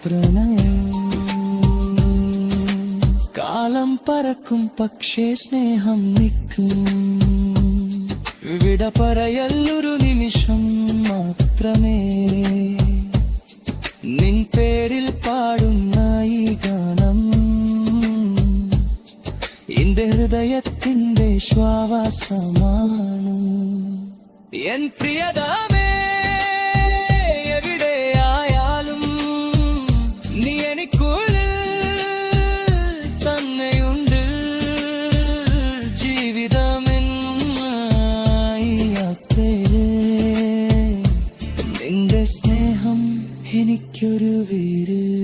പ്രണയം. കാലം പറക്കും പക്ഷേ സ്നേഹം നിൽക്കും. വിട പറയല്ലൊരു നിമിഷം മാത്രമേ. നിൻ പേരിൽ പാടുന്ന ഈ ഗാനം എന്റെ ഹൃദയത്തിന്റെ ശ്വാസമാണ്. എൻ പ്രിയതമേ, എവിടെയായാലും നീ എനിക്കുള്ളിൽ തന്നെയുണ്ട്. ജീവിതമെന്നായി യാത്രയിലേ നിന്റെ സ്നേഹം എനിക്കൊരു വീട്.